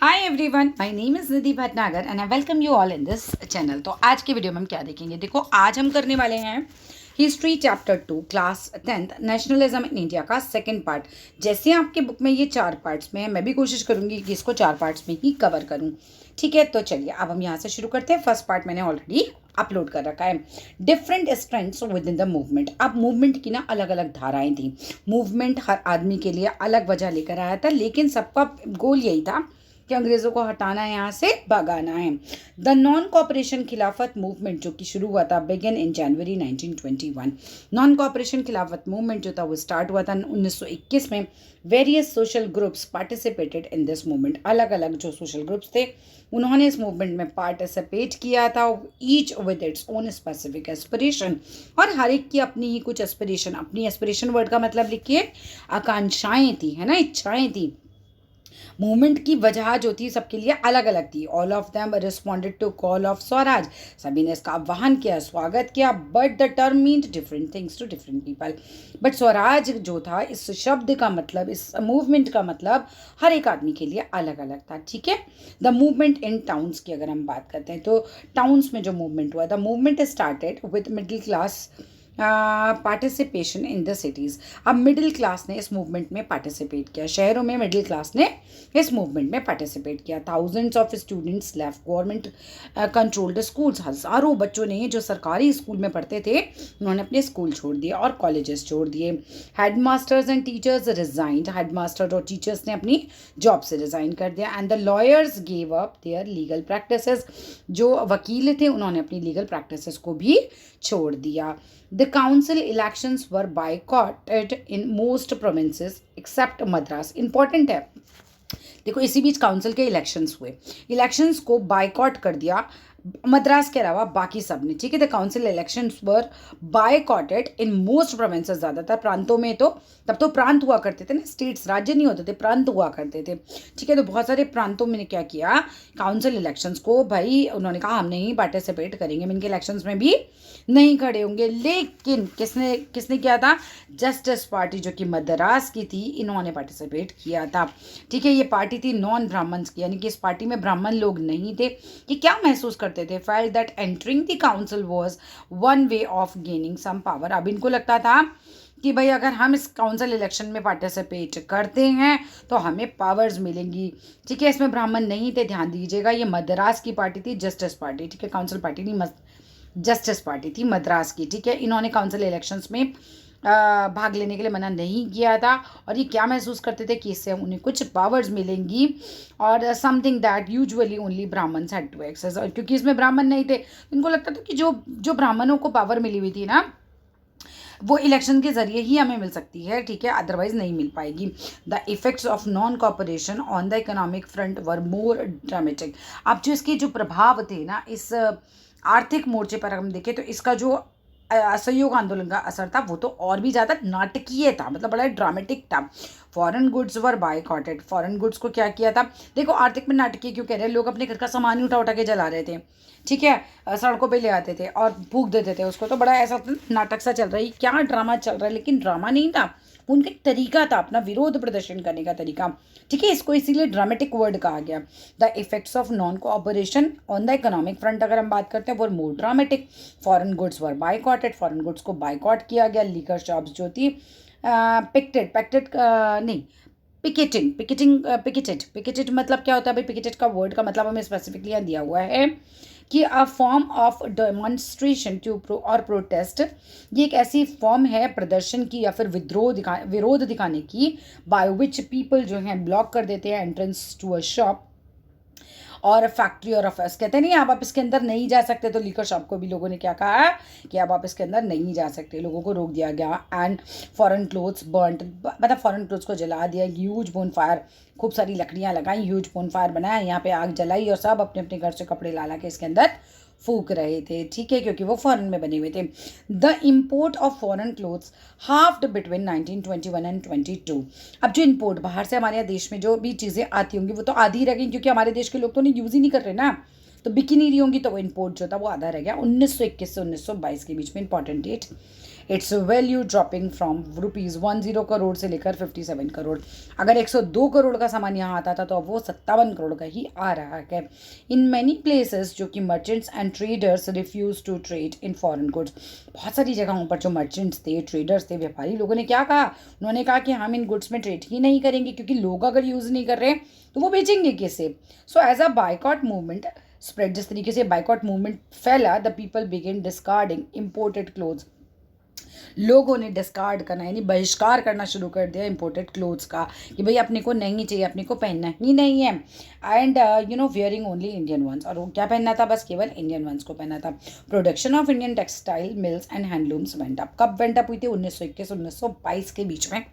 Hi everyone, my name is Nidhi Bhatnagar and I welcome you all in this channel. तो आज के video में हम क्या देखेंगे, देखो आज हम करने वाले हैं history chapter 2 class 10th nationalism in India का सेकंड पार्ट। जैसे आपके बुक में ये 4 पार्ट्स में है, मैं भी कोशिश करूंगी कि इसको 4 पार्ट्स में ही कवर करूं। ठीक है, तो चलिए अब हम यहाँ से शुरू करते हैं। फर्स्ट पार्ट मैंने ऑलरेडी अपलोड कर रखा है, different strengths with in the movement. अब मूवमेंट की ना अलग अलग धाराएं थी। मूवमेंट हर आदमी के लिए अलग वजह लेकर आया था, लेकिन सबका गोल यही था कि अंग्रेज़ों को हटाना है, यहाँ से भगाना है। द नॉन कॉपरेशन खिलाफत मूवमेंट जो कि शुरू हुआ था begin in January 1921। Non cooperation खिलाफत मूवमेंट जो था वो स्टार्ट हुआ था 1921 में। Various social groups participated in this movement. अलग अलग जो सोशल ग्रुप्स थे उन्होंने इस मूवमेंट में पार्टिसिपेट किया था, each with its own specific aspiration. और हर एक की अपनी ही कुछ एस्पिरेशन, अपनी एस्पिरेशन वर्ड का मतलब लिखिए आकांक्षाएं थी, है ना, इच्छाएं थी। मूवमेंट की वजह जो थी सबके लिए अलग अलग थी। All of them responded to call of Swaraj. सभी ने इसका आह्वान किया, स्वागत किया, but the term meant different things to different people. But Swaraj जो था, इस शब्द का मतलब, इस मूवमेंट का मतलब हर एक आदमी के लिए अलग अलग था। ठीक है, द मूवमेंट इन टाउन्स की अगर हम बात करते हैं तो टाउन्स में जो मूवमेंट हुआ, the movement started with middle class participation in the cities. अब मिडिल क्लास ने इस मूवमेंट में पार्टिसिपेट किया, शहरों में मिडिल क्लास ने इस मूवमेंट में पार्टिसिपेट किया। Thousands of students left government controlled schools. हज़ारों बच्चों ने जो सरकारी स्कूल में पढ़ते थे उन्होंने अपने स्कूल छोड़ दिए और कॉलेजेस छोड़ दिए। Head masters and teachers resigned. Head master और टीचर्स ने अपनी जॉब से रिज़ाइन कर दिया। And the lawyers gave up their legal practices. जो वकील थे उन्होंने अपनी लीगल प्रैक्टिसेस को भी छोड़ दिया। The council elections were boycotted in most provinces except Madras. Important है, देखो इसी बीच काउंसिल के इलेक्शंस हुए, इलेक्शंस को बायकॉट कर दिया मद्रास के अलावा बाकी सब ने। ठीक है, the council elections were बायकॉटेड in most provinces. ज़्यादातर प्रांतों में, तो तब तो प्रांत हुआ करते थे ना, स्टेट्स, राज्य नहीं होते थे, प्रांत हुआ करते थे। ठीक है, तो बहुत सारे प्रांतों में क्या किया, काउंसिल इलेक्शंस को भाई उन्होंने कहा हम नहीं पार्टिसिपेट करेंगे, इनके इलेक्शंस में भी नहीं खड़े होंगे। लेकिन किसने किसने किया था, जस्टिस पार्टी जो कि मद्रास की थी, इन्होंने पार्टिसिपेट किया था। ठीक है, ये पार्टी थी नॉन ब्राह्मण्स की, यानी कि इस पार्टी में ब्राह्मण लोग नहीं थे। ये क्या महसूस करते थे, felt that entering the council was one way of gaining some power. अब इनको लगता था कि भाई अगर हम इस काउंसिल इलेक्शन में पार्टिसिपेट करते हैं तो हमें पावर्स मिलेंगी। ठीक है, इसमें ब्राह्मण नहीं थे, ध्यान दीजिएगा। ये मद्रास की पार्टी थी, जस्टिस पार्टी। ठीक है, काउंसिल पार्टी नहीं, जस्टिस पार्टी थी मद्रास की। ठीक है, इन्होंने काउंसिल इलेक्शंस में भाग लेने के लिए मना नहीं किया था। और ये क्या महसूस करते थे कि इससे उन्हें कुछ पावर्स मिलेंगी और something that usually only Brahmans had to access. और क्योंकि इसमें ब्राह्मण नहीं थे, इनको लगता था कि जो जो ब्राह्मणों को पावर मिली हुई थी ना, वो इलेक्शन के जरिए ही हमें मिल सकती है। ठीक है, अदरवाइज नहीं मिल पाएगी। The effects of non cooperation on the economic front were more dramatic. अब जो इसके जो प्रभाव थे ना इस आर्थिक मोर्चे पर हम देखें तो इसका जो असहयोग आंदोलन का असर था वो तो और भी ज़्यादा नाटकीय था, मतलब बड़ा ड्रामेटिक था। Foreign goods were बायकॉटेड। Foreign goods को क्या किया था, देखो आर्थिक में नाटकीय क्यों कह रहे हैं, लोग अपने घर का सामान ही उठा उठा के जला रहे थे। ठीक है, सड़कों पे ले आते थे और फूक देते थे उसको, तो बड़ा ऐसा नाटक सा चल रहा है, क्या ड्रामा चल रहा है। लेकिन ड्रामा नहीं था, उनका तरीका था, अपना विरोध प्रदर्शन करने का तरीका। ठीक है, इसको इसीलिए ड्रामेटिक वर्ड कहा गया। The effects of non cooperation on the economic front अगर हम बात करते हैं वो मोर dramatic. Foreign goods were बायकॉटेड। Foreign goods को बायकॉट किया गया। लीकर शॉप्स जो थी पिकेटेड मतलब क्या होता है भाई, पिकेटेड का वर्ड का मतलब हमें स्पेसिफिकली यहाँ दिया हुआ है कि a form of demonstration to और प्रोटेस्ट। ये एक ऐसी फॉर्म है प्रदर्शन की या फिर विरोध दिखाने की, बाय विच पीपल जो हैं ब्लॉक कर देते हैं एंट्रेंस टू अ शॉप और फैक्ट्री और ऑफिस। कहते नहीं अब आप इसके अंदर नहीं जा सकते, तो लीकर शॉप को भी लोगों ने क्या कहा कि अब आप इसके अंदर नहीं जा सकते, लोगों को रोक दिया गया। एंड फॉरेन क्लोथ्स बर्न्ड, मतलब फॉरेन क्लोथ्स को जला दिया। ह्यूज बोन फायर, खूब सारी लकड़ियाँ लगाई, ह्यूज बोन फायर बनाया, यहाँ पे आग जलाई और सब अपने अपने घर से कपड़े ला ला के इसके अंदर फूक रहे थे। ठीक है, क्योंकि वो फॉरेन में बने हुए थे। The import of foreign clothes halved between 1921 and 22। अब जो इम्पोर्ट बाहर से हमारे यहाँ देश में जो भी चीज़ें आती होंगी वो तो आधी ही रह गई, क्योंकि हमारे देश के लोग तो उन्हें यूज़ ही नहीं कर रहे ना, तो बिकी नहीं रही होंगी, तो वो इम्पोर्ट जो था वो आधा रह गया। 1921 से 1922 के बीच में important date. Its value dropping from ₹10 crore से लेकर 57 करोड़। अगर 102 करोड़ का सामान यहाँ आता था तो अब वो 57 करोड़ का ही आ रहा है। इन मैनी प्लेसेस जो कि merchants and traders refuse to trade in foreign goods, बहुत सारी जगहों पर जो मर्चेंट्स थे, ट्रेडर्स थे, व्यापारी लोगों ने क्या कहा, उन्होंने कहा कि हम इन गुड्स में ट्रेड ही नहीं करेंगे, क्योंकि लोग अगर यूज़ नहीं कर रहे तो वो बेचेंगे कैसे। So as a boycott movement spread, जिस तरीके से बाइकॉट मूवमेंट फैला, the people began discarding imported clothes, लोगों ने डिस्कार्ड करना यानी बहिष्कार करना शुरू कर दिया इम्पोर्टेड क्लोथ्स का, कि भाई अपने को नहीं चाहिए, अपने को पहनना ही नहीं है। And wearing only Indian ones, और वो क्या पहनना था, बस केवल इंडियन वंस को पहनना था। Production of Indian textile mills and handlooms went up, कब वेंट अप हुई थी, 1921-1922 के बीच में,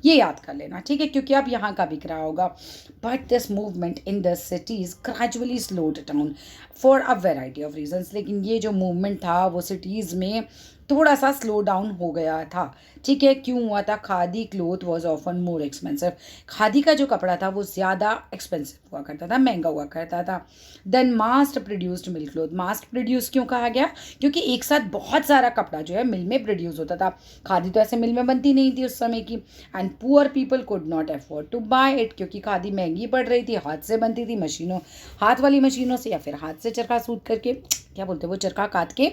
ये याद कर लेना, ठीक है, क्योंकि अब यहाँ का बिक रहा होगा। But this movement in the cities gradually slowed down for a variety of reasons, लेकिन ये जो मूवमेंट था वो सिटीज़ में थोड़ा सा स्लो डाउन हो गया था, ठीक है। क्यों हुआ था, khadi cloth was often more expensive, khadi का जो कपड़ा था वो ज़्यादा एक्सपेंसिव हुआ करता था, महंगा हुआ करता था। देन मास्ट प्रोड्यूस्ड मिल क्लोथ, मास्ट प्रोड्यूस क्यों कहा गया, क्योंकि एक साथ बहुत सारा कपड़ा जो है मिल में प्रोड्यूस होता था, खादी तो ऐसे मिल में बनती नहीं थी उस समय की। And poor people could not afford to buy it, क्योंकि खादी महंगी पड़ रही थी, हाथ से बनती थी, मशीनों, हाथ वाली मशीनों से, या फिर हाथ से चरखा सूत करके, क्या बोलते हैं वो, चरखा काट के,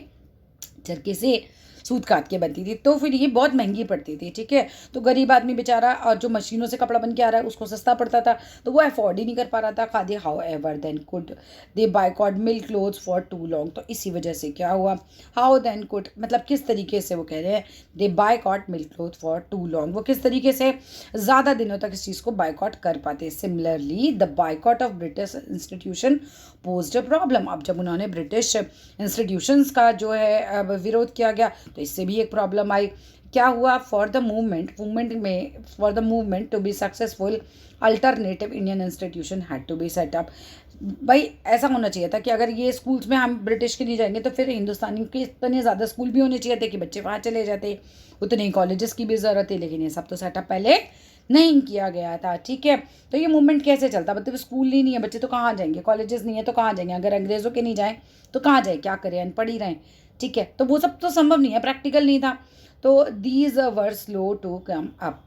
चरखे से सूत काट के बनती थी, तो फिर ये बहुत महंगी पड़ती थी, ठीक है। तो गरीब आदमी बेचारा, और जो मशीनों से कपड़ा बन के आ रहा है उसको सस्ता पड़ता था, तो वो अफोर्ड ही नहीं कर पा रहा था khadi. However then could they boycott mill clothes for too long, तो इसी वजह से क्या हुआ, हाउ देन कुड मतलब किस तरीके से, वो कह रहे हैं they boycott mill cloth for too long, वो किस तरीके से ज़्यादा दिनों तक इस चीज़ को बायकॉट कर पाते। Similarly the boycott of British institution posed a problem, अब जब उन्होंने ब्रिटिश इंस्टीट्यूशंस का जो है विरोध किया गया तो इससे भी एक प्रॉब्लम आई। क्या हुआ, for the movement to be successful alternative Indian institution had to be set up. भाई ऐसा होना चाहिए था कि अगर ये स्कूल्स में हम ब्रिटिश के नहीं जाएंगे तो फिर हिंदुस्तानी के इतने ज़्यादा स्कूल भी होने चाहिए थे कि बच्चे वहाँ चले जाते, उतने ही कॉलेजेस की भी ज़रूरत है, लेकिन ये सब तो सेटअप पहले नहीं किया गया था, ठीक है। तो ये मूवमेंट कैसे चलता, मतलब स्कूल ही नहीं है, बच्चे तो कहाँ जाएंगे, कॉलेजेस नहीं है तो कहाँ जाएंगे, अगर अंग्रेज़ों के नहीं जाएँ तो कहाँ जाए, क्या करें, अनपढ़ ही रहें, ठीक है। तो वो सब तो संभव नहीं है, प्रैक्टिकल नहीं था। तो these were slow to come up,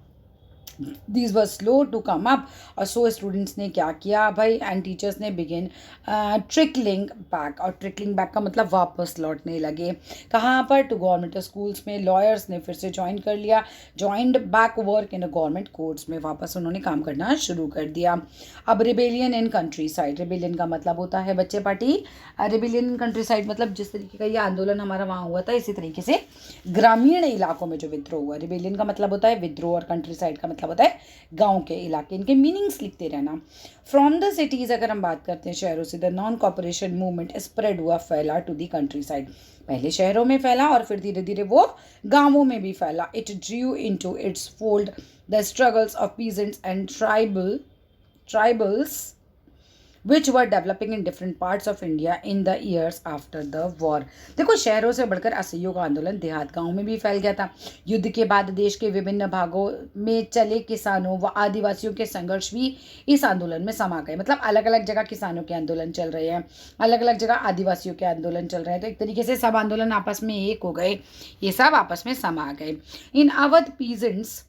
these were slow to come up, और सो स्टूडेंट्स ने क्या किया भाई, एंड टीचर्स ने बिगिन ट्रिकलिंग बैक, और ट्रिकलिंग बैक का मतलब वापस लौटने लगे, कहाँ पर, टू गवर्नमेंट स्कूल्स में। लॉयर्स ने फिर से ज्वाइन कर लिया, joined back work in government courts में, वापस उन्होंने काम करना शुरू कर दिया। अब rebellion in countryside, rebellion का मतलब होता है बच्चे party, rebellion in country side मतलब जिस तरीके का ये आंदोलन हमारा वहाँ हुआ था, इसी तरीके से ग्रामीण इलाकों में जो विद्रोह हुआ, रिबेलियन का मतलब होता है विद्रोह, और कंट्री साइड का मतलब होता है गांव के इलाके, इनके मीनिंग्स लिखते रहना। फ्रॉम द सिटीज अगर हम बात करते हैं शहरों से, the non cooperation movement spread हुआ, फैला टू दी कंट्री साइड, पहले शहरों में फैला और फिर धीरे धीरे वो गांवों में भी फैला। It Drew into its fold the struggles of peasants and tribals which were developing in different parts of India in the years after the war। देखो शहरों से बढ़कर असहयोग आंदोलन देहात गांव में भी फैल गया था। युद्ध के बाद देश के विभिन्न भागों में चले किसानों व आदिवासियों के संघर्ष भी इस आंदोलन में समा गए, मतलब अलग अलग जगह किसानों के आंदोलन चल रहे हैं, अलग अलग जगह आदिवासियों के आंदोलन चल रहे हैं, तो एक तरीके से सब आंदोलन आपस में एक हो गए, ये सब आपस में समा गए। इन अवध पीजेंट्स,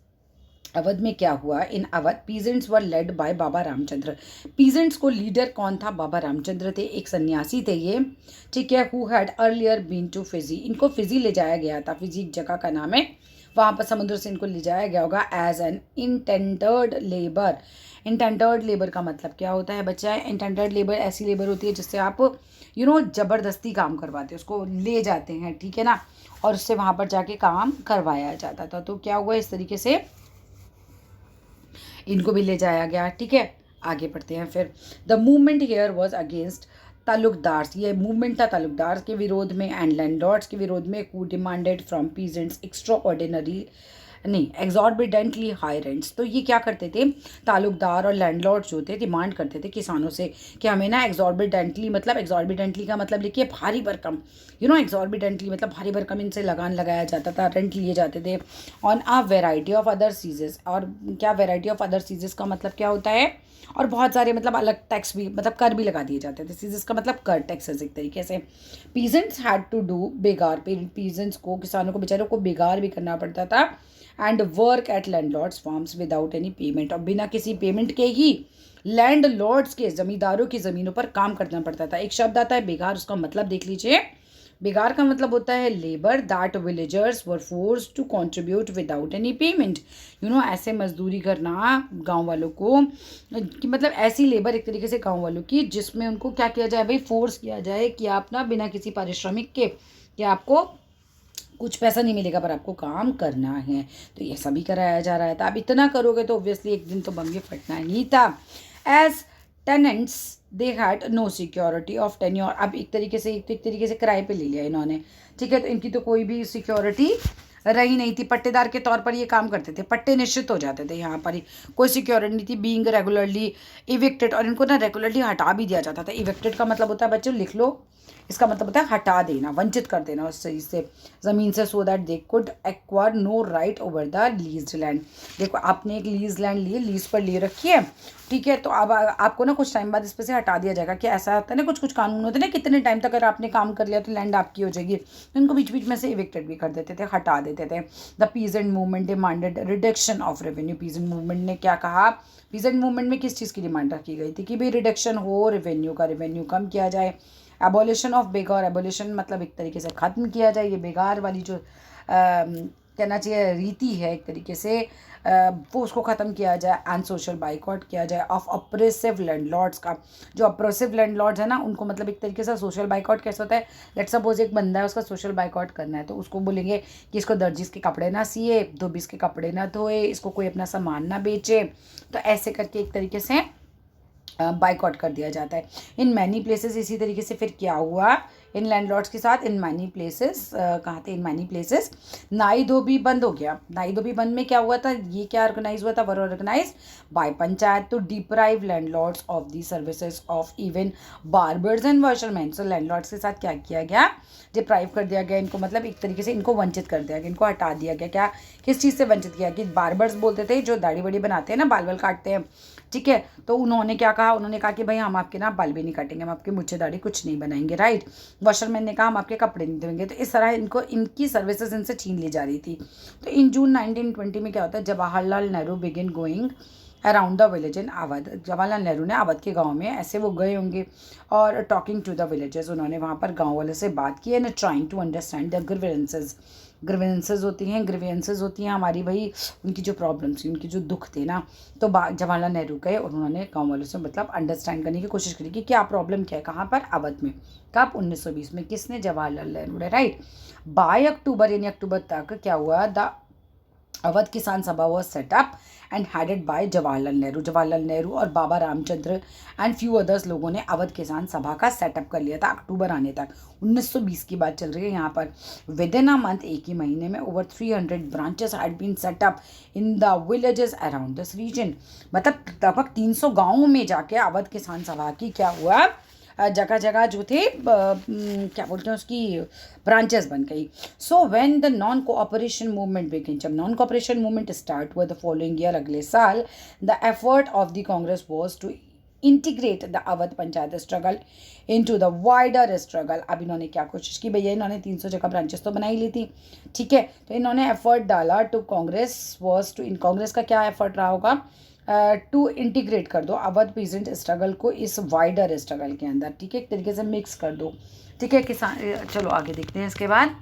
अवध में क्या हुआ, in Awadh peasants were led by Baba Ramchandra, peasants को लीडर कौन था, बाबा रामचंद्र थे, एक सन्यासी थे ये, ठीक है। Who had earlier been to Fiji, इनको फिजी ले जाया गया था, फिजी एक जगह का नाम है, वहाँ पर समुद्र से इनको ले जाया गया होगा एज एन इंटेंडर्ड लेबर। इंटेंडर्ड लेबर का मतलब क्या होता है बच्चा, इंटेंडर्ड लेबर ऐसी लेबर होती है जिससे आप ज़बरदस्ती काम करवाते हैं, उसको ले जाते हैं, ठीक है ना, और उससे वहाँ पर जाके काम करवाया जाता था। तो क्या हुआ, इस तरीके से इनको भी ले जाया गया, ठीक है। आगे बढ़ते हैं फिर। The movement here was against talukdars, ये मूवमेंट था तालुकदार के विरोध में एंड लैंडलॉर्ड्स के विरोध में। Who demanded from peasants extra ordinary नहीं एग्जॉर्बिडेंटली हाई रेंट्स, तो ये क्या करते थे, तालुकदार और लैंडलॉर्ड जो थे डिमांड करते थे किसानों से कि हमें ना एग्जॉर्बिडेंटली, मतलब एग्जॉर्बिडेंटली का मतलब लिखिए भारी भरकम, एग्जॉर्बिडेंटली मतलब भारी भरकम इनसे लगान लगाया जाता था, रेंट लिए जाते थे on a variety of other cesses. और क्या वेराइटी ऑफ अदर सीजेस का मतलब क्या होता है, और बहुत सारे मतलब अलग टैक्स भी मतलब कर भी लगा दिए जाते थे, जिसका मतलब कर टैक्सेस एक तरीके से। Peasants had to do begar, peasants को, किसानों को बेचारों को बेगार भी करना पड़ता था, and work at landlords farms without any payment, और बिना किसी पेमेंट के ही लैंड लॉर्ड्स के, जमींदारों की ज़मीनों पर काम करना पड़ता था। एक शब्द आता है बेगार, उसका मतलब देख लीजिए। बेगार का मतलब होता है labour that villagers were force to contribute without any payment. ऐसे मजदूरी करना गांव वालों को, कि मतलब ऐसी लेबर एक तरीके से गांव वालों की, जिसमें उनको क्या किया जाए भाई, फोर्स किया जाए कि आप ना बिना किसी पारिश्रमिक के, कि आपको कुछ पैसा नहीं मिलेगा पर आपको काम करना है। तो ये सभी कराया जा रहा था। अब इतना करोगे तो ऑब्वियसली एक दिन तो बम ये फटना ही था। As tenants they had no security of tenure. अब एक तरीके से किराए पे ले लिया इन्होंने, ठीक है। तो इनकी तो कोई भी सिक्योरिटी रही नहीं थी, पट्टेदार के तौर पर ये काम करते थे, पट्टे निश्चित हो जाते थे यहाँ पर ही, कोई सिक्योरिटी नहीं थी। बीइंग रेगुलरली इविक्टेड, और इनको ना रेगुलरली हटा भी दिया जाता था। इविक्टेड का मतलब होता है, बच्चों लिख लो, इसका मतलब होता है हटा देना, वंचित कर देना उस चीज़ से, ज़मीन से, so that they could acquire no right over the leased land. देखो आपने एक लीज लैंड ली, लीज पर ले रखी है, ठीक है। तो अब आपको ना कुछ टाइम बाद इस पर से हटा दिया जाएगा। कि ऐसा होता है ना, कुछ कुछ कानून होते हैं ना, कितने टाइम तक अगर आपने काम कर लिया तो लैंड आपकी हो जाएगी। तो इनको बीच बीच में से इविक्टेड भी कर देते थे, हटा देते थे। The peasant movement demanded reduction of revenue. Peasant movement ने क्या कहा, पीजेंट मूवमेंट में किस चीज़ की डिमांड रखी गई थी कि भाई रिडक्शन हो रेवेन्यू का, रेवेन्यू कम किया जाए। एबोलिशन ऑफ बेगार, एबोलिशन मतलब एक तरीके से ख़त्म किया जाए ये बेगार वाली जो कहना चाहिए रीति है एक तरीके से, वो उसको ख़त्म किया जाए। एंड सोशल बाइकआउट किया जाए ऑफ अप्रेसिव लैंडलॉर्ड्स का। जो अप्रेसिव लैंडलॉर्ड्स है ना, उनको मतलब एक तरीके से सोशल बाइकआउट कैसे होता है, लेट सपोज एक बंदा है, उसका सोशल बाइकआउट करना है, तो उसको बोलेंगे कि इसको दर्जीज के कपड़े ना सिए, धोबीज के कपड़े ना धोए, इसको कोई अपना सामान ना बेचे। तो ऐसे करके एक तरीके से बाइकआउट कर दिया जाता है। इन मैनी प्लेसेस इसी तरीके से फिर क्या हुआ इन लैंडलॉर्ड्स के साथ, इन मैनी प्लेसेस, कहाँ थे, इन मैनी प्लेसेस नाई धोबी बंद हो गया। नाई धोबी बंद में क्या हुआ था, ये क्या ऑर्गेनाइज हुआ था, were organise by panchayat to deprive landlords of the services of even barbers and washerman. So landlords के साथ क्या किया गया, डिप्राइव कर दिया गया इनको, मतलब एक तरीके से इनको वंचित कर दिया गया, इनको हटा दिया गया। क्या, किस चीज़ से वंचित किया, कि बार्बर्स बोलते थे जो दाढ़ी बड़ी बनाते हैं ना, बाल बाल काटते हैं, ठीक है। तो उन्होंने क्या कहा, उन्होंने कहा कि भाई हम आपके ना बाल भी नहीं काटेंगे, हम आपके मुझे दाढ़ी कुछ नहीं बनाएंगे, राइट। वॉशरमैन ने कहा हम आपके कपड़े नहीं धोएंगे। तो इस तरह इनको इनकी सर्विसेज इनसे छीन ली जा रही थी। तो इन जून 1920 में क्या होता है, Jawaharlal Nehru begin going around the village in Awadh. Jawaharlal Nehru ने अवध के गांव में ऐसे वो गए होंगे और टॉकिंग टू द विलेजेस, उन्होंने वहाँ पर गांव वालों से बात की and trying to understand the grievances. Grievances होती हैं हमारी भाई, उनकी जो प्रॉब्लम्स थी, उनकी जो दुख थे ना। तो जवाहरलाल नेहरू गए और उन्होंने गाँव वालों से मतलब अंडरस्टैंड करने की कोशिश करी कि क्या प्रॉब्लम क्या है, कहाँ पर, अवध में। कब, 1920 में। किसने, जवाहरलाल नेहरू ने, राइट। बाय अक्टूबर, यानी अक्टूबर तक क्या हुआ, द अवध किसान सभा was setup and headed by Jawaharlal Nehru. Jawaharlal Nehru और बाबा रामचंद्र एंड फ्यू अदर्स लोगों ने अवध किसान सभा का सेटअप कर लिया था अक्टूबर आने तक। 1920 की बात चल रही है यहाँ पर। विद इन अ मंथ, एक ही महीने में, over 300 branches had been set up in the villages around this region. मतलब लगभग 300 गाँवों में जाके अवध किसान सभा की क्या हुआ, जगह जगह जो थे क्या बोलते हैं उसकी, ब्रांचेस बन गई। So when the non cooperation movement begin, जब नॉन कोऑपरेशन मूवमेंट स्टार्ट हुआ द फॉलोइंग ईयर, अगले साल, the effort of the Congress was to integrate the Awadh panchayat struggle into the wider struggle. अब इन्होंने क्या कोशिश की, भैया इन्होंने 300 जगह ब्रांचेस तो बनाई ली थी, ठीक है। तो इन्होंने एफर्ट डाला टू कांग्रेस वॉज टू, इन कांग्रेस का क्या एफर्ट रहा होगा, टू इंटीग्रेट कर दो अवध पीजेंट स्ट्रगल को इस वाइडर स्ट्रगल के अंदर, ठीक है, एक तरीके से मिक्स कर दो, ठीक है। किसान, चलो आगे देखते हैं इसके बाद।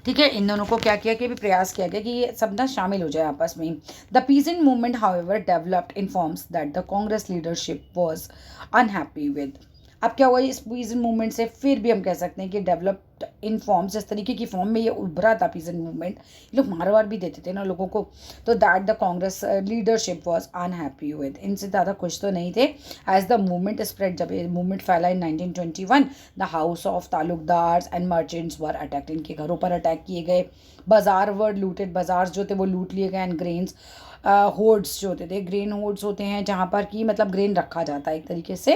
ठीक है, इन दोनों को क्या किया कि भी प्रयास किया गया कि ये सब ना शामिल हो जाए आपस में। The peasant movement however developed in forms that the Congress leadership was unhappy with. अब क्या हुआ, इस पीजेंट मूवमेंट से फिर भी हम कह सकते हैं कि डेवलप्ड इन फॉर्म्स, इस तरीके की फॉर्म में ये उभरा था पीजेंट मूवमेंट। ये लोग मार वार भी देते थे ना लोगों को। तो that the Congress leadership was unhappy with, इनसे ज़्यादा खुश तो नहीं थे। एज द मूवमेंट स्प्रेड, जब ये मूवमेंट फैला in 1921, the house of talukdars and merchants were attacked, इनके घरों पर अटैक किए गए। बाजार वर लूटेड, बाजार जो थे वो लूट लिए गए। एंड ग्रेन्स होर्ड्स जो होते थे, ग्रेन होर्ड्स होते हैं जहाँ पर कि मतलब ग्रेन रखा जाता है एक तरीके से,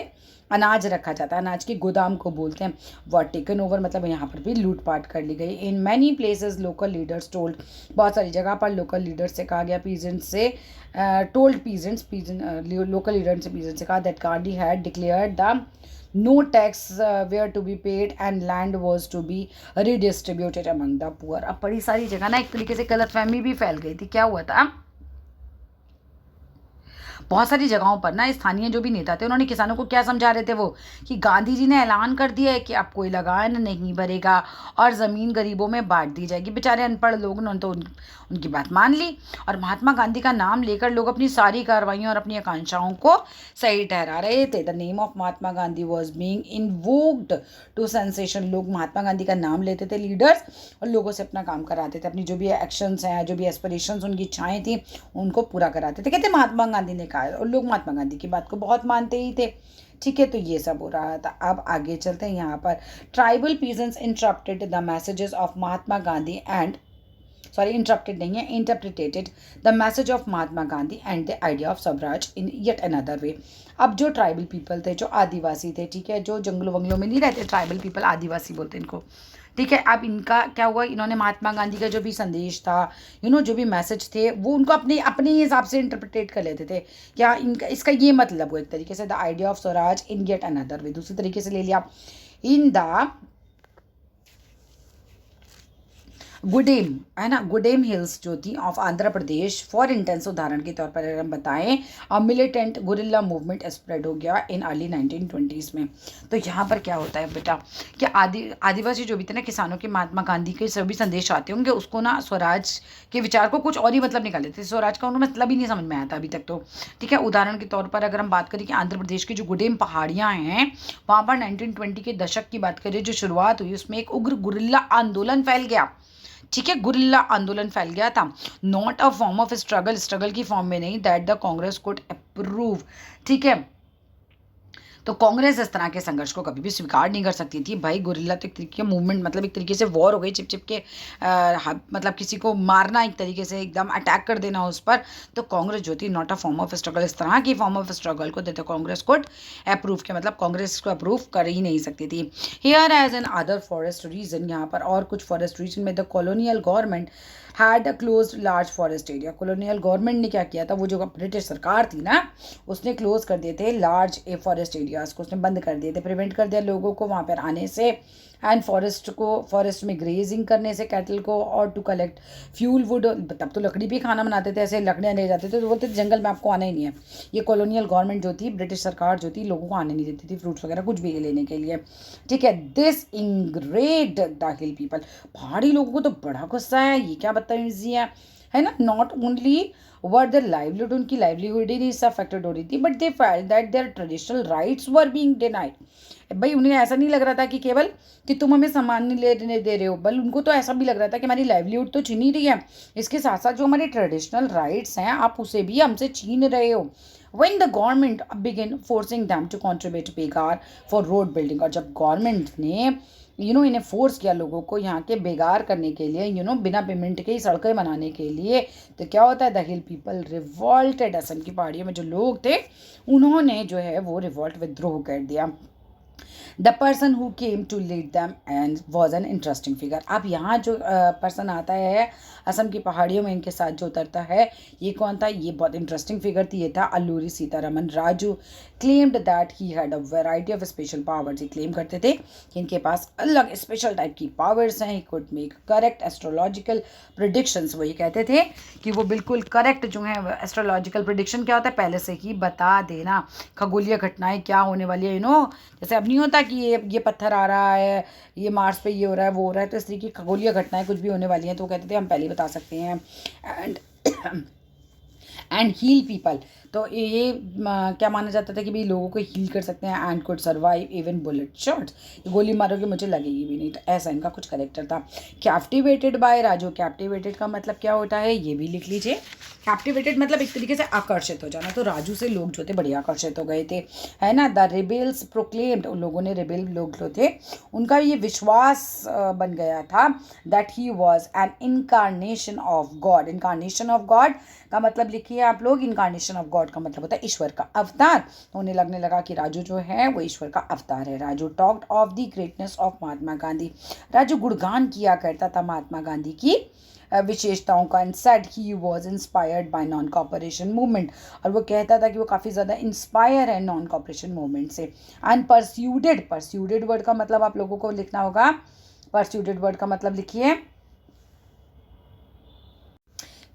अनाज रखा जाता है, अनाज के गोदाम को बोलते हैं, वर टेकन ओवर मतलब यहाँ पर भी लूटपाट कर ली गई। In many places local leaders told, बहुत सारी जगह पर लोकल लीडर से कहा गया, पीजेंट्स से टोल्ड पीजेंट्स लोकल लीडर से पीजेंट्स से कहा that Gandhi had declared the no tax were to be paid and land was to be redistributed among the poor। अब बड़ी सारी जगह ना एक तरीके से गलतफहमी भी फैल गई थी। क्या हुआ था, बहुत सारी जगहों पर ना स्थानीय जो भी नेता थे उन्होंने किसानों को क्या समझा रहे थे वो, कि गांधी जी ने ऐलान कर दिया है कि अब कोई लगान नहीं भरेगा और ज़मीन गरीबों में बांट दी जाएगी। बेचारे अनपढ़ लोग उन्होंने तो उनकी बात मान ली और महात्मा गांधी का नाम लेकर लोग अपनी सारी कार्रवाइयों और अपनी आकांक्षाओं को सही ठहरा रहे थे। The name of Mahatma Gandhi was being invoked to sensation. लोग महात्मा गांधी का नाम लेते थे लीडर्स और लोगों से अपना काम कराते थे, अपनी जो भी एक्शंस हैं, जो भी एस्पिरेशंस, उनकी इच्छाएं थी, उनको पूरा कराते थे। कहते महात्मा गांधी ने कहा, और लोग महात्मा गांधी की बात को बहुत मानते ही थे। ठीक है, तो ये सब हो रहा था। अब आगे चलते हैं। यहाँ पर tribal peasants interrupted the messages of Mahatma Gandhi and interrupted नहीं है, interpreted the message of Mahatma Gandhi and the idea of Swaraj in yet another way. अब जो ट्राइबल पीपल थे, जो आदिवासी थे, ठीक है, जो जंगलों वंगलों में नहीं रहते, ट्राइबल पीपल आदिवासी बोलते हैं इनको, ठीक है। अब इनका क्या हुआ, इन्होंने महात्मा गांधी का जो भी संदेश था, जो भी मैसेज थे, वो उनको अपने अपने हिसाब से इंटरप्रिटेट कर लेते थे। क्या इनका इसका ये मतलब हुआ एक तरीके से, the idea of Swaraj in yet another way, दूसरी तरीके से ले लिया, इन द गुडेम, है ना, गुडेम हिल्स जो थी of Andhra Pradesh for intense, उदाहरण के तौर पर अगर हम बताएं, मिलिटेंट गुरिल्ला मूवमेंट स्प्रेड हो गया इन अर्ली 1920s में। तो यहाँ पर क्या होता है बेटा, कि आदिवासी जो भी थे ना, किसानों के महात्मा गांधी के सभी संदेश आते होंगे, उसको ना स्वराज के विचार को कुछ और ही मतलब निकाल लेते थे, स्वराज का उन्हें मतलब ही नहीं समझ में आया था अभी तक तो। ठीक है, उदाहरण के तौर पर अगर हम बात करें कि आंध्र प्रदेश की जो गुडेम पहाड़ियाँ हैं, वहाँ पर 1920 के दशक की बात करें, जो शुरुआत हुई उसमें एक उग्र गुरिल्ला आंदोलन फैल गया। ठीक है, गुरिल्ला आंदोलन फैल गया था, not a form of struggle की फॉर्म में नहीं, that the Congress could approve. ठीक है, तो कांग्रेस इस तरह के संघर्ष को कभी भी स्वीकार नहीं कर सकती थी। भाई गुरिल्ला तो एक तरीके का मूवमेंट, मतलब एक तरीके से वॉर हो गई, चिप चिप के मतलब किसी को मारना, एक तरीके से एकदम अटैक कर देना उस पर। तो कांग्रेस जो थी, not a form of struggle, इस तरह की फॉर्म ऑफ स्ट्रगल को देते कांग्रेस को अप्रूव के, मतलब कांग्रेस को अप्रूव कर ही नहीं सकती थी। Here as an other forest region, यहाँ पर और कुछ फॉरेस्ट रीजन में the colonial government had close large forest area. Colonial government ने क्या किया था, वो जो ब्रिटिश सरकार थी ना, उसने क्लोज कर दिए थे लार्ज फॉरेस्ट एरियाज को, उसने बंद कर दिए थे, प्रिवेंट कर दिया लोगों को वहाँ पर आने से, एंड फॉरेस्ट में ग्रेजिंग करने से कैटल को, और टू कलेक्ट फ्यूल वुड। तब तो लकड़ी भी खाना बनाते थे, ऐसे लकड़ियाँ ले जाते थे, तो बोलते जंगल में आपको आना ही नहीं है। ये कॉलोनियल गवर्नमेंट जो थी, ब्रिटिश सरकार जो थी, लोगों को आने नहीं देती थी फ्रूट्स वगैरह कुछ भी लेने के लिए। ठीक है, दिस इंग्रेड द हिल पीपल, पहाड़ी लोगों को तो बड़ा गुस्सा है, ये क्या बदतमीजी है ना। Not only were their livelihood, उनकी लाइवलीहुड ही इससे अफेक्टेड हो रही थी, but they felt that there traditional rights were being denied. भाई उन्हें ऐसा नहीं लग रहा था कि केवल कि तुम हमें सामान नहीं लेने दे रहे हो, बल्कि उनको तो ऐसा भी लग रहा था कि हमारी लाइवलीहुड तो छीन ही रही है, इसके साथ साथ जो हमारे ट्रेडिशनल राइट्स हैं आप उसे भी हमसे छीन रहे हो। When the government began forcing them to contribute बेगार for road building, और जब गवर्नमेंट ने इन्हें फोर्स किया लोगों को यहाँ के बेगार करने के लिए, बिना पेमेंट के ही सड़कें बनाने के लिए, तो क्या होता है, द हिल पीपल रिवॉल्टेड। असम की पहाड़ियों में जो लोग थे उन्होंने जो है वो रिवॉल्ट, विद्रोह कर दिया। The person who came to lead them and was an interesting figure. अब यहाँ जो पर्सन आता है असम की पहाड़ियों में इनके साथ जो उतरता है, ये कौन था, ये बहुत इंटरेस्टिंग फिगर थी, ये था Alluri Sitharaman Raju. Claimed that he had a variety of special powers, ये क्लेम करते थे कि इनके पास अलग स्पेशल टाइप की पावर्स हैं। He could make correct astrological predictions, वो ये कहते थे कि वो बिल्कुल करेक्ट जो है एस्ट्रोलॉजिकल प्रिडिक्शन क्या होता है, पहले से ही बता देना खगोलीय घटनाएं क्या होने वाली है। जैसे अब नहीं होता कि ये पत्थर आ रहा है, ये मार्स पे ये हो रहा है, वो हो रहा है, तो इस तरीके की खगोलीय घटनाएं कुछ भी होने वाली हैं, तो वो कहते थे हम पहले बता सकते हैं। एंड हील पीपल, तो ये क्या माना जाता था कि भाई लोगों को हील कर सकते हैं, and could survive even bullet shots, गोली मारोगे मुझे लगेगी भी नहीं, तो ऐसा इनका कुछ करेक्टर था। कैप्टिवेटेड बाय राजू, कैप्टिवेटेड का मतलब क्या होता है ये भी लिख लीजिए। कैप्टिवेटेड मतलब एक तरीके से आकर्षित हो जाना, तो राजू से लोग जो थे बड़े आकर्षित हो गए थे, है ना। द रिबेल्स प्रोक्लेम्ड, उन लोगों ने, रिबेल लोग जो थे उनका ये विश्वास बन गया था that he was an incarnation of God. Incarnation of God का मतलब लिखिए आप लोग, इनकारनेशन ऑफ गॉड गॉड का मतलब होता है ईश्वर का अवतार। तो उन्हें लगने लगा कि राजू जो है वो ईश्वर का अवतार है। Raju talked of the greatness of Mahatma Gandhi. Raju गुणगान किया करता था महात्मा गांधी की विशेषताओं का। And said he was inspired by non cooperation movement, और वो कहता था कि वो काफ़ी ज़्यादा इंस्पायर है नॉन कॉपरेशन मूवमेंट से। एंड परस्यूडेड वर्ड का मतलब आप लोगों को लिखना होगा, परस्यूडेड वर्ड का मतलब लिखिए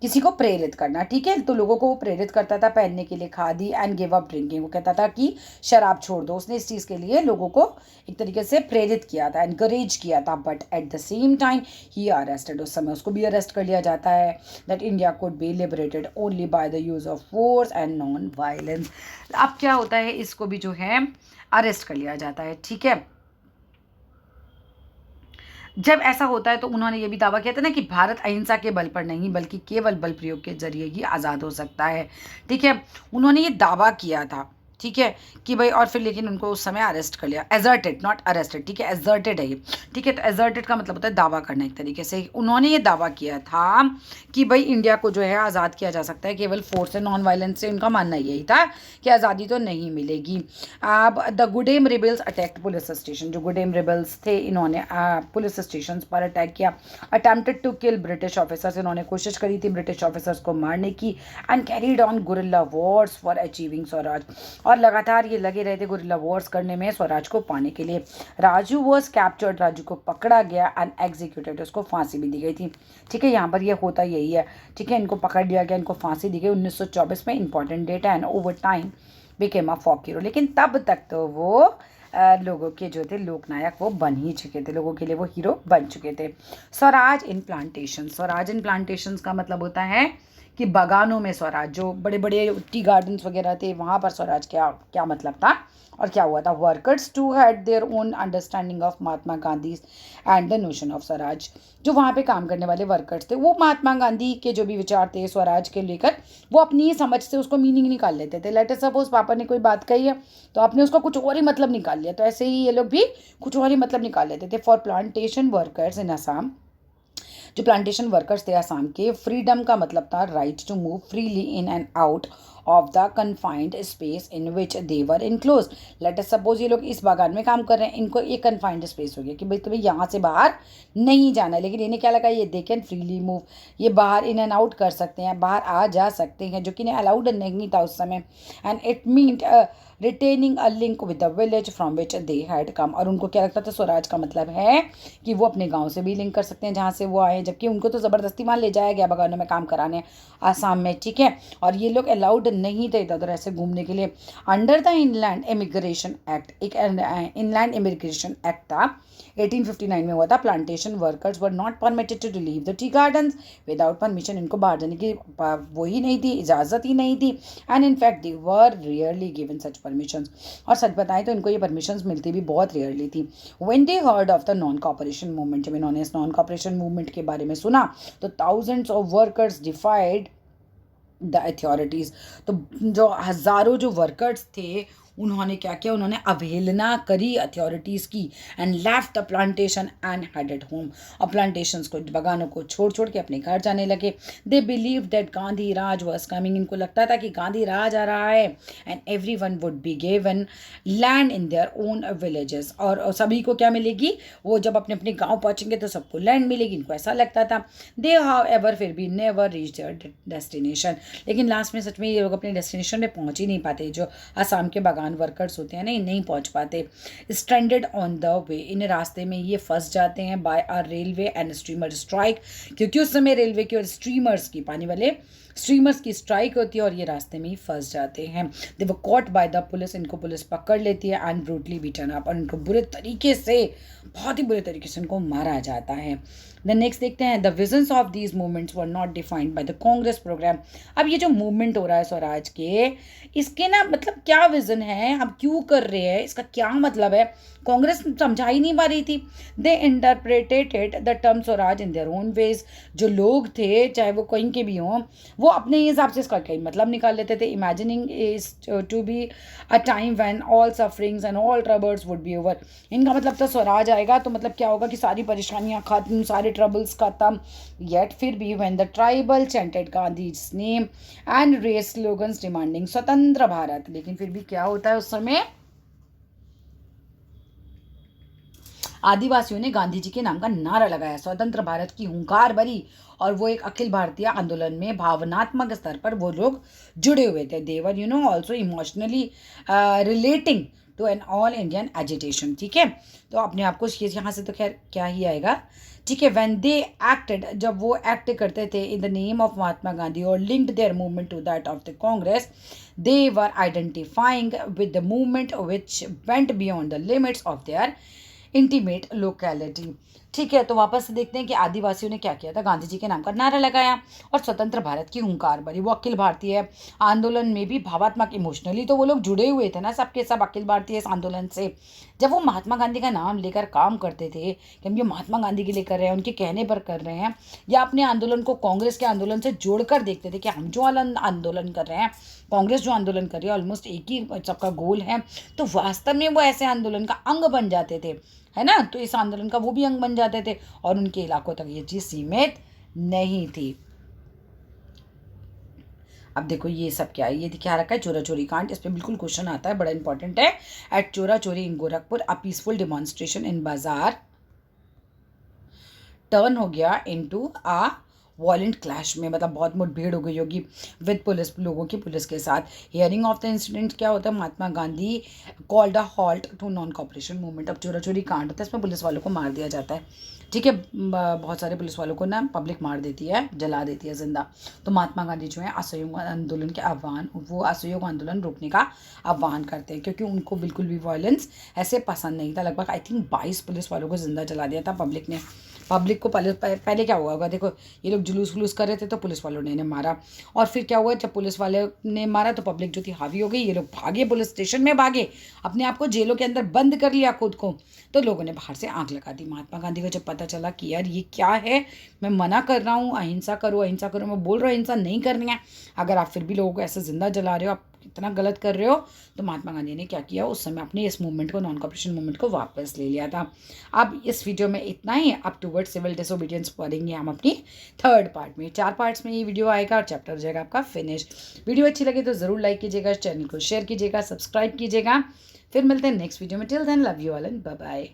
किसी को प्रेरित करना, ठीक है। तो लोगों को वो प्रेरित करता था पहनने के लिए khadi. And give up drinking, वो कहता था कि शराब छोड़ दो। उसने इस चीज़ के लिए लोगों को एक तरीके से प्रेरित किया था, एनकरेज किया था। But at the same time he arrested, उस समय उसको भी अरेस्ट कर लिया जाता है। That India could be liberated only by the use of force and non violence. अब क्या होता है, इसको भी जो है अरेस्ट कर लिया जाता है, ठीक है। जब ऐसा होता है तो उन्होंने ये भी दावा किया था ना कि भारत अहिंसा के बल पर नहीं बल्कि केवल बल प्रयोग के जरिए ही आज़ाद हो सकता है, ठीक है। उन्होंने ये दावा किया था, ठीक है, कि भाई, और फिर लेकिन उनको उस समय अरेस्ट कर लिया। एजर्टेड, नॉट अरेस्टेड, ठीक है, एजर्टेड है ये, ठीक है। तो एजर्टेड का मतलब होता है दावा करना एक तरीके से। उन्होंने ये दावा किया था कि भाई इंडिया को जो है आज़ाद किया जा सकता है केवल फोर्स से, नॉन वायलेंस से। उनका मानना यही था कि आज़ादी तो नहीं मिलेगी। अब the Gudem rebels attacked police station, जो गुडेम रिबल्स थे इन्होंने पुलिस स्टेशन पर अटैक किया। Attempted to kill British officers, इन्होंने कोशिश करी थी ब्रिटिश ऑफिसर्स को मारने की। And carried on guerrilla wars for achieving Swaraj, और लगातार ये लगे रहे थे गुरिल्ला वॉर्स करने में स्वराज को पाने के लिए। राजू वॉज कैप्चर्ड, राजू को पकड़ा गया। एंड एग्जीक्यूटेड, उसको फांसी भी दी गई थी, ठीक है। यहाँ पर ये होता यही है, ठीक है। इनको पकड़ लिया गया, इनको फांसी दी गई 1924 में, इंपॉर्टेंट डेट है। And over time became a folk hero, लेकिन तब तक तो वो लोगों के जो थे लोकनायक वो बन ही चुके थे, लोगों के लिए वो हीरो बन चुके थे। स्वराज इन प्लांटेशन, स्वराज इन प्लांटेशन का मतलब होता है कि बागानों में स्वराज, जो बड़े बड़े टी गार्डन्स वगैरह थे वहाँ पर स्वराज क्या क्या मतलब था और क्या हुआ था। Workers too had their own understanding of Mahatma Gandhi and the notion of Swaraj, जो वहाँ पे काम करने वाले वर्कर्स थे वो महात्मा गांधी के जो भी विचार थे स्वराज के लेकर वो अपनी ही समझ से उसको मीनिंग निकाल लेते थे। लेट अस सपोज पापा ने कोई बात कही है तो आपने उसको कुछ और ही मतलब निकाल लिया, तो ऐसे ही ये लोग भी कुछ और ही मतलब निकाल लेते थे। For plantation workers in Assam, जो प्लांटेशन वर्कर्स थे आसाम के, फ्रीडम का मतलब था right to move freely in and out of the confined space in which they were enclose. Let us suppose ये लोग इस बागान में काम कर रहे हैं, इनको एक कन्फाइंड स्पेस हो गया कि भाई तुम्हें यहाँ से बाहर नहीं जाना है, लेकिन इन्हें क्या लगा ये दे कैन फ्रीली मूव, ये बाहर इन एंड आउट कर सकते हैं, बाहर आ जा सकते हैं, जो कि इन्हें अलाउड नहीं था उस समय। And it meant retaining a link with the village from which they had come, और उनको क्या लगता था स्वराज का मतलब है कि वो अपने गांव से भी लिंक कर सकते हैं जहाँ से वो आए, जबकि उनको तो ज़बरदस्ती वहाँ ले जाया गया बागानों में काम कराने आसाम में, ठीक है। और ये लोग अलाउड नहीं थे इधर उधर ऐसे घूमने के लिए। Under the inland immigration act, एक इनलैंड इमिग्रेशन एक्ट था 1859 में हुआ था। Plantation workers were not permitted to leave the tea gardens without permission, इनको बाहर जाने की वो ही नहीं थी, इजाज़त ही नहीं थी। And in fact they were rarely given such permissions, और सच बताएं तो इनको ये परमिशंस मिलती भी बहुत रियरली थी। When they heard of the non cooperation movement, जब इन्होंने इस नॉन कॉपरेशन मूवमेंट के बारे में सुना तो thousands of workers डिफाइड the authorities, तो जो हज़ारों जो वर्कर्स थे उन्होंने क्या किया, उन्होंने अवहेलना करी अथॉरिटीज़ की। And left the plantation and headed home, और प्लांटेशंस को, बगानों को छोड़ छोड़ के अपने घर जाने लगे। They believe that Gandhi Raj was coming, इनको लगता था कि गांधी राज आ रहा है। And every one would be given land in their own villages, और सभी को क्या मिलेगी, वो जब अपने अपने गाँव पहुँचेंगे तो सबको लैंड मिलेगी, इनको ऐसा लगता था। दे हाउ एवर फिर भी नेवर रीच देयर डेस्टिनेशन, लेकिन लास्ट में सच में ये लोग अपने डेस्टिनेशन में पहुँच ही नहीं पाते। जो आसाम के बागान वर्कर्स होते हैं नहीं पहुंच पाते। स्ट्रैंडेड ऑन द वे, इन रास्ते में ये फंस जाते हैं by a railway and steamer strike, क्योंकि उस समय रेलवे की और स्ट्रीमर्स की, पानी वाले स्ट्रीमर्स की स्ट्राइक होती है और ये रास्ते में ही फंस जाते हैं। They were caught by the police, इनको पुलिस पकड़ लेती है। एंड ब्रूटली बीटन अप, और इनको बुरे तरीके से, बहुत ही बुरे तरीके से इनको मारा जाता है। द नेक्स्ट देखते हैं, the visions of these movements were not defined by the Congress programme. अब ये जो मूवमेंट हो रहा है स्वराज के, इसके ना मतलब क्या विजन है है, हम क्यों कर रहे हैं, इसका क्या मतलब है, कांग्रेस समझा ही नहीं पा रही थी. They interpreted the term swaraj in their own ways. जो लोग थे चाहे वो कहीं के भी हों, वो अपने हिसाब से इसका कई मतलब निकाल लेते थे. Imagining is to be a time when all sufferings and all troubles would be over. इनका मतलब था स्वराज आएगा तो मतलब क्या होगा कि सारी परेशानियां खत्म, सारे ट्रबल्स खत्म. येट फिर भी when the tribal chanted Gandhi's name and raised slogans demanding Swatantra Bharat, लेकिन फिर भी क्या होता है उस समय आदिवासियों ने गांधी जी के नाम का नारा लगाया, स्वतंत्र भारत की हुंकार भरी, और वो एक अखिल भारतीय आंदोलन में भावनात्मक स्तर पर वो लोग जुड़े हुए थे. They were also emotionally relating to an all Indian agitation. ठीक है, तो अपने आप को यहाँ से तो खैर क्या ही आएगा. ठीक है, व्हेन दे एक्टेड, जब वो एक्ट करते थे in the name of Mahatma Gandhi और linked their movement to that of the Congress, they were identifying with the movement which went beyond the limits of their intimate locality. ठीक है, तो वापस से देखते हैं कि आदिवासियों ने क्या किया था. गांधी जी के नाम का नारा लगाया और स्वतंत्र भारत की हुंकार भरी. वो अखिल भारतीय आंदोलन में भी भावात्मक इमोशनली तो वो लोग जुड़े हुए थे ना, सबके सब अखिल भारतीय इस आंदोलन से. जब वो महात्मा गांधी का नाम लेकर काम करते थे कि हम ये महात्मा गांधी के लिए कर रहे हैं, उनके कहने पर कर रहे हैं, या अपने आंदोलन को कांग्रेस के आंदोलन से जोड़कर देखते थे कि हम जो आंदोलन कर रहे हैं, कांग्रेस जो आंदोलन कर रही है, ऑलमोस्ट एक ही सबका गोल है, तो वास्तव में वो ऐसे आंदोलन का अंग बन जाते थे, है ना. तो इस आंदोलन का वो भी अंग बन जाते थे और उनके इलाकों तक ये चीज़ सीमित नहीं थी. अब देखो ये सब क्या है, ये क्या रखा है, चोरा चोरी कांड. इस पर बिल्कुल क्वेश्चन आता है, बड़ा इंपॉर्टेंट है. एट चोरा चोरी इन गोरखपुर अ पीसफुल डिमॉन्स्ट्रेशन इन बाजार टर्न हो गया इनटू अ वॉलेंट क्लैश में, मतलब बहुत मुठभेड़ हो गई होगी विद पुलिस, लोगों की पुलिस के साथ. हियरिंग ऑफ द इंसिडेंट क्या होता है, Mahatma Gandhi called a halt to non cooperation movement. अब चोरा चोरी कांड होता है, इसमें पुलिस वालों को मार दिया जाता है. ठीक है, बहुत सारे पुलिस वालों को ना पब्लिक मार देती है, जला देती है जिंदा. तो महात्मा गांधी जो है असहयोग आंदोलन के आह्वान, वो असहयोग आंदोलन रोकने का आह्वान करते हैं, क्योंकि उनको बिल्कुल भी वायलेंस ऐसे पसंद नहीं था. लगभग आई थिंक 22 पुलिस वालों को जिंदा जला दिया था पब्लिक ने. पब्लिक को पहले क्या हुआ होगा, देखो ये लोग जुलूस वुलूस कर रहे थे तो पुलिस वालों ने मारा, और फिर क्या हुआ, जब पुलिस वाले ने मारा तो पब्लिक जो थी हावी हो गई, ये लोग भागे, पुलिस स्टेशन में भागे, अपने आप को जेलों के अंदर बंद कर लिया खुद को. तो लोगों ने बाहर से आंख लगा दी. महात्मा गांधी को जब पता चला कि यार ये क्या है, मैं मना कर रहा हूँ अहिंसा करो अहिंसा करो, मैं बोल रहा हूँ अहिंसा नहीं करनी है, अगर आप फिर भी लोगों को ऐसे जिंदा जला रहे हो, आप इतना गलत कर रहे हो, तो महात्मा गांधी ने क्या किया, उस समय अपने इस मूवमेंट को, नॉन कॉपरेशन मूवमेंट को वापस ले लिया था. अब इस वीडियो में इतना ही. अब टुवर्ड सिविल डिसोबीडियंस पढ़ेंगे हम अपनी थर्ड पार्ट में. 4 पार्ट्स में ये वीडियो आएगा और चैप्टर हो जाएगा आपका फिनिश. वीडियो अच्छी लगी तो ज़रूर लाइक कीजिएगा, चैनल को शेयर कीजिएगा, सब्सक्राइब कीजिएगा. फिर मिलते हैं नेक्स्ट वीडियो में. Till then love you all and bye bye.